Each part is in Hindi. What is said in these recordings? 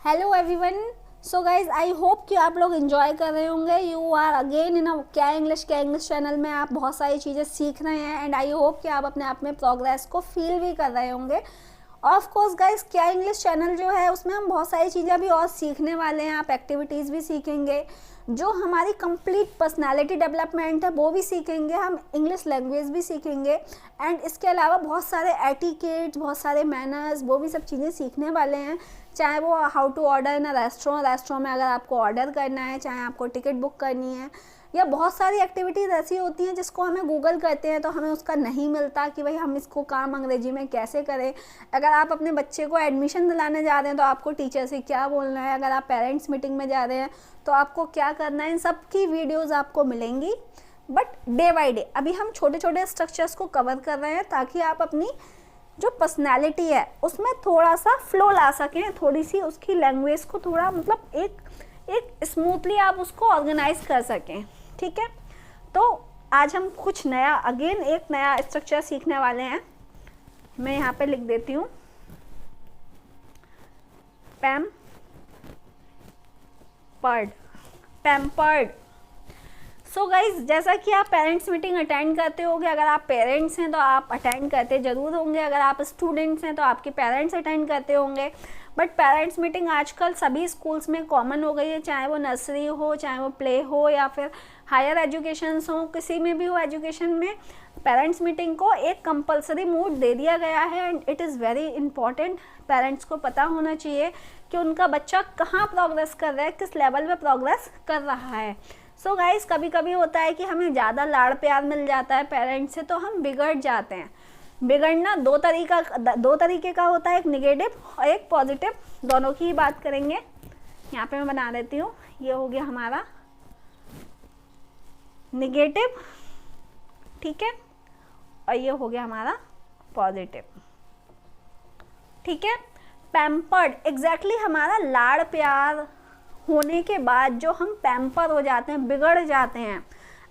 Hello everyone. So guys I hope कि आप लोग एंजॉय कर रहे होंगे। यू आर अगेन इन क्या इंग्लिश चैनल में आप बहुत सारी चीज़ें सीख रहे हैं एंड आई होप कि आप अपने आप में प्रोग्रेस को फील भी कर रहे होंगे। ऑफ कोर्स गाइज क्या इंग्लिश चैनल जो है उसमें हम बहुत सारी चीज़ें अभी और सीखने वाले हैं। आप एक्टिविटीज़ भी सीखेंगे, जो हमारी कंप्लीट पर्सनालिटी डेवलपमेंट है वो भी सीखेंगे, हम इंग्लिश लैंग्वेज भी सीखेंगे एंड इसके अलावा बहुत सारे एटिकेट्स, बहुत सारे मैनर्स, वो भी सब चीज़ें सीखने वाले हैं। चाहे वो how to order in a restaurant में अगर आपको ऑर्डर करना है, चाहे आपको टिकट बुक करनी है, या बहुत सारी एक्टिविटीज़ ऐसी होती हैं जिसको हमें गूगल करते हैं तो हमें उसका नहीं मिलता कि भाई हम इसको काम अंग्रेजी में कैसे करें। अगर आप अपने बच्चे को एडमिशन दिलाने जा रहे हैं तो आपको टीचर से क्या बोलना है, अगर आप पेरेंट्स मीटिंग में जा रहे हैं तो आपको क्या करना है, इन सब की वीडियोज़ आपको मिलेंगी। बट डे बाई डे अभी हम छोटे छोटे स्ट्रक्चर्स को कवर कर रहे हैं ताकि आप अपनी जो पर्सनैलिटी है उसमें थोड़ा सा फ्लो ला सकें, थोड़ी सी उसकी लैंग्वेज को थोड़ा मतलब एक स्मूथली आप उसको ऑर्गेनाइज कर सकें। ठीक है, तो आज हम कुछ नया एक नया स्ट्रक्चर सीखने वाले हैं। मैं यहाँ पे लिख देती हूँ पैम्पर्ड। सो गाइज जैसा कि आप पेरेंट्स मीटिंग अटेंड करते होंगे, अगर आप पेरेंट्स हैं तो आप अटेंड करते ज़रूर होंगे, अगर आप स्टूडेंट्स हैं तो आपके पेरेंट्स अटेंड करते होंगे। बट पेरेंट्स मीटिंग आजकल सभी स्कूल्स में कॉमन हो गई है, चाहे वो नर्सरी हो, चाहे वो प्ले हो या फिर हायर एजुकेशंस हो, किसी में भी हो एजुकेशन में पेरेंट्स मीटिंग को एक कंपलसरी मूड दे दिया गया है and it is very important. Parents को पता होना चाहिए कि उनका बच्चा कहाँ प्रोग्रेस कर रहा है, किस लेवल पे प्रोग्रेस कर रहा है। सो गाइज कभी कभी होता है कि हमें ज़्यादा लाड़ प्यार मिल जाता है पेरेंट्स से तो हम बिगड़ जाते हैं। बिगड़ना दो तरीके का होता है, एक निगेटिव और एक पॉजिटिव, दोनों की ही बात करेंगे। यहाँ पे मैं बना देती हूँ, ये हो गया हमारा निगेटिव, ठीक है, और ये हो गया हमारा पॉजिटिव। ठीक है, पैम्पर्ड एग्जैक्टली हमारा लाड़ प्यार होने के बाद जो हम पैम्पर हो जाते हैं, बिगड़ जाते हैं।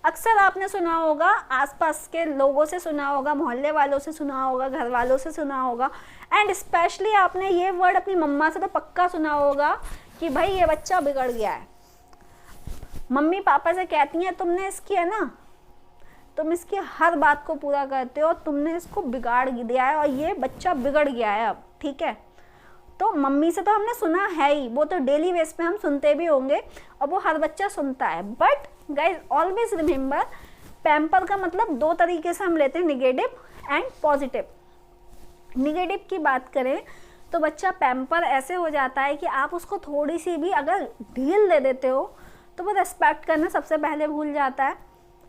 अक्सर आपने सुना होगा, आसपास के लोगों से सुना होगा, मोहल्ले वालों से सुना होगा, घर वालों से सुना होगा एंड स्पेशली आपने ये वर्ड अपनी मम्मा से तो पक्का सुना होगा कि भाई ये बच्चा बिगड़ गया है। मम्मी पापा से कहती हैं तुमने इसकी है ना, तुम इसकी हर बात को पूरा करते हो, तुमने इसको बिगाड़ दिया है और ये बच्चा बिगड़ गया है अब। ठीक है, तो मम्मी से तो हमने सुना है ही, वो तो डेली बेस पे हम सुनते भी होंगे और वो हर बच्चा सुनता है। But guys always remember, pamper का मतलब दो तरीके से हम लेते हैं, निगेटिव एंड पॉजिटिव। निगेटिव की बात करें तो बच्चा पैम्पर ऐसे हो जाता है कि आप उसको थोड़ी सी भी अगर ढील दे देते हो तो वो रिस्पेक्ट करना सबसे पहले भूल जाता है।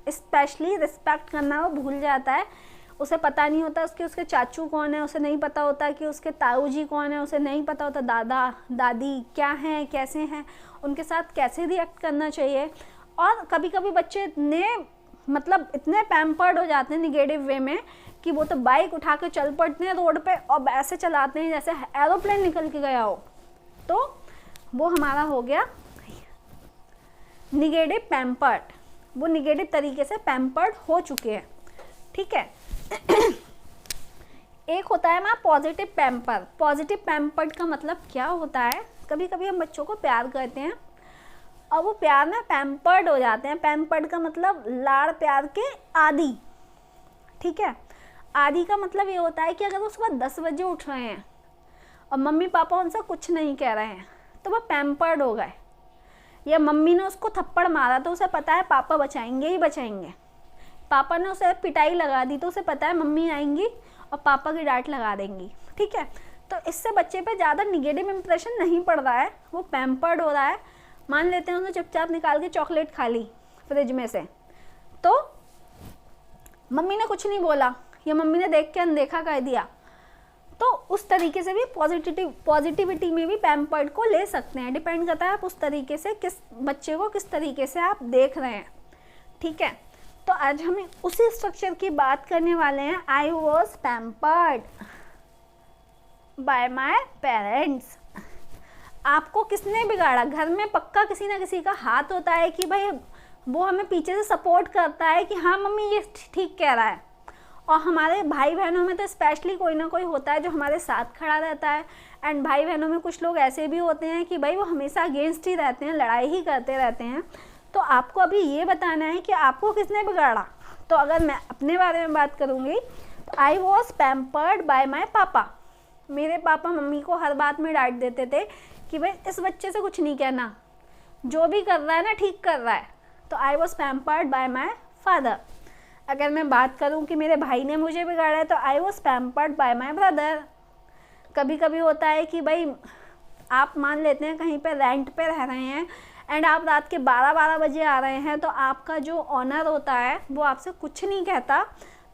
स्पेशली रिस्पेक्ट करना वो भूल जाता है। उसे पता नहीं होता उसके चाचू कौन है, उसे नहीं पता होता कि उसके ताऊ जी कौन है, उसे नहीं पता होता दादा दादी क्या हैं, कैसे हैं, उनके साथ कैसे रिएक्ट करना चाहिए। और कभी कभी बच्चे इतने पैम्पर्ड हो जाते हैं निगेटिव वे में कि वो तो बाइक उठा के चल पड़ते हैं रोड पे और ऐसे चलाते हैं जैसे एरोप्लेन निकल के गया हो। तो वो हमारा हो गया निगेटिव पैम्पर्ड, वो निगेटिव तरीके से पैम्पर्ड हो चुके हैं। ठीक है, एक होता है ना पॉजिटिव पैम्पर। पॉजिटिव पैम्पर्ड का मतलब क्या होता है, कभी कभी हम बच्चों को प्यार करते हैं और वो प्यार में पैम्पर्ड हो जाते हैं। पैम्पर्ड का मतलब लाड़ प्यार के आदी। ठीक है, आदी का मतलब ये होता है कि अगर वो सुबह 10 बजे उठ रहे हैं और मम्मी पापा उनसे कुछ नहीं कह रहे हैं तो वो पैम्पर्ड हो गए। या मम्मी ने उसको थप्पड़ मारा तो उसे पता है पापा बचाएंगे ही बचाएंगे। पापा ने उसे पिटाई लगा दी तो उसे पता है मम्मी आएंगी और पापा की डांट लगा देंगी। ठीक है, तो इससे बच्चे पे ज़्यादा निगेटिव इंप्रेशन नहीं पड़ रहा है, वो पैम्पर्ड हो रहा है। मान लेते हैं उसने चुपचाप निकाल के चॉकलेट खा ली फ्रिज में से, तो मम्मी ने कुछ नहीं बोला या मम्मी ने देख के अनदेखा कर दिया, तो उस तरीके से भी पॉजिटिविटी में भी पैम्पर्ड को ले सकते हैं। डिपेंड करता है आप उस तरीके से किस बच्चे को किस तरीके से आप देख रहे हैं। ठीक है, तो आज हम उसी स्ट्रक्चर की बात करने वाले हैं। आई was pampered by my parents. आपको किसने बिगाड़ा, घर में पक्का किसी ना किसी का हाथ होता है कि भाई वो हमें पीछे से सपोर्ट करता है कि हाँ मम्मी ये ठीक कह रहा है, और हमारे भाई बहनों में तो स्पेशली कोई ना कोई होता है जो हमारे साथ खड़ा रहता है। एंड भाई बहनों में कुछ लोग ऐसे भी होते हैं कि भाई वो हमेशा अगेंस्ट ही रहते हैं, लड़ाई ही करते रहते हैं। तो आपको अभी ये बताना है कि आपको किसने बिगाड़ा। तो अगर मैं अपने बारे में बात करूँगी तो आई वॉज पैम्पर्ड बाय माई पापा। मेरे पापा मम्मी को हर बात में डांट देते थे कि भाई इस बच्चे से कुछ नहीं कहना, जो भी कर रहा है ना ठीक कर रहा है। तो आई was pampered by my father. अगर मैं बात करूं कि मेरे भाई ने मुझे बिगाड़ा है तो आई was pampered by my brother. कभी कभी होता है कि भाई आप मान लेते हैं कहीं पे रेंट पे रह रहे हैं एंड आप रात के 12 बजे आ रहे हैं, तो आपका जो ऑनर होता है वो आपसे कुछ नहीं कहता,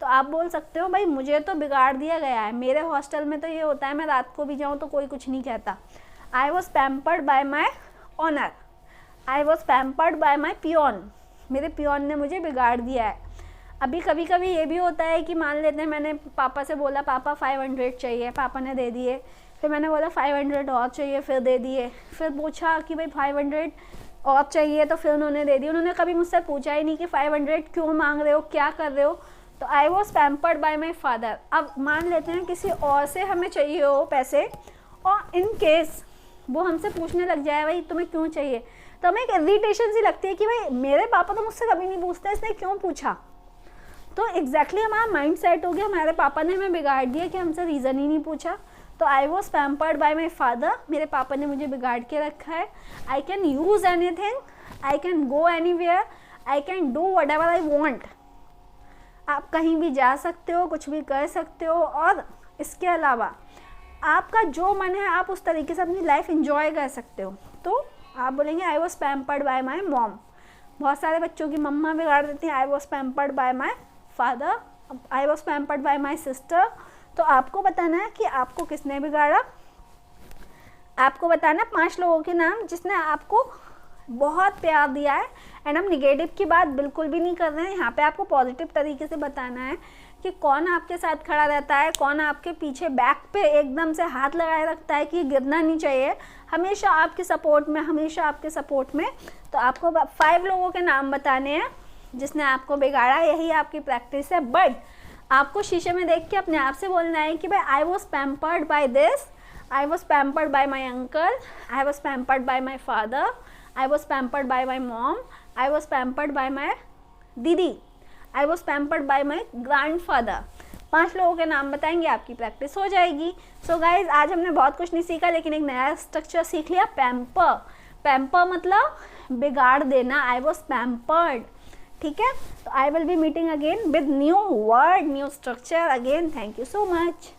तो आप बोल सकते हो भाई मुझे तो बिगाड़ दिया गया है। मेरे हॉस्टल में तो ये होता है मैं रात को भी जाऊँ तो कोई कुछ नहीं कहता। I was pampered by my owner. I was pampered by my peon. मेरे पियोन ने मुझे बिगाड़ दिया है। अभी कभी कभी ये भी होता है कि मान लेते हैं मैंने पापा से बोला पापा 500 चाहिए, पापा ने दे दिए। फिर मैंने बोला 500 और चाहिए, फिर दे दिए। फिर पूछा कि भाई 500 और चाहिए, तो फिर उन्होंने दे दिए। उन्होंने कभी मुझसे पूछा ही नहीं कि 500 क्यों मांग रहे हो, क्या कर रहे हो। तो आई was pampered by my father. अब मान लेते हैं किसी और से हमें चाहिए हो पैसे और इन केस वो हमसे पूछने लग जाए भाई तुम्हें क्यों चाहिए, तो हमें एक इरिटेशन सी लगती है कि भाई मेरे पापा तो मुझसे कभी नहीं पूछते, इसने क्यों पूछा। तो एग्जैक्टली हमारा माइंड सेट हो गया, हमारे पापा ने हमें बिगाड़ दिया कि हमसे रीज़न ही नहीं पूछा। तो आई was pampered by my father. मेरे पापा ने मुझे बिगाड़ के रखा है। I can use anything, I can go anywhere, I can do what ever I want. आप कहीं भी जा सकते हो, कुछ भी कर सकते हो, और इसके अलावा आपका जो मन है आप उस तरीके से अपनी लाइफ एंजॉय कर सकते हो। तो आप बोलेंगे आई was pampered by my mom. बहुत सारे बच्चों की मम्मा बिगाड़ देती हैं। आई was pampered by my father, I was pampered by my sister. तो आपको बताना है कि आपको किसने बिगाड़ा। आपको बताना 5 लोगों के नाम जिसने आपको बहुत प्यार दिया है। एंड हम निगेटिव की बात बिल्कुल भी नहीं कर रहे हैं, यहाँ पे आपको पॉजिटिव तरीके से बताना है कि कौन आपके साथ खड़ा रहता है, कौन आपके पीछे बैक पे एकदम से हाथ लगाए रखता है कि गिरना नहीं चाहिए, हमेशा आपके सपोर्ट में, हमेशा आपके सपोर्ट में। तो आपको 5 लोगों के नाम बताने हैं जिसने आपको बिगाड़ा। यही आपकी प्रैक्टिस है। बट आपको शीशे में देख के अपने आप से बोलना है कि भाई I was pampered by this, I was pampered by my uncle, I was pampered by my father, I was pampered by my mom, I was pampered by my दीदी, I was pampered by my grandfather. 5 लोगों के नाम बताएंगे, आपकी प्रैक्टिस हो जाएगी। सो गाइज आज हमने बहुत कुछ नहीं सीखा लेकिन एक नया स्ट्रक्चर सीख लिया, पैम्पर। पैम्पर मतलब बिगाड़ देना। आई वॉज पैम्पर्ड। ठीक है, तो I will be meeting again with new word, new structure again. Thank you so much.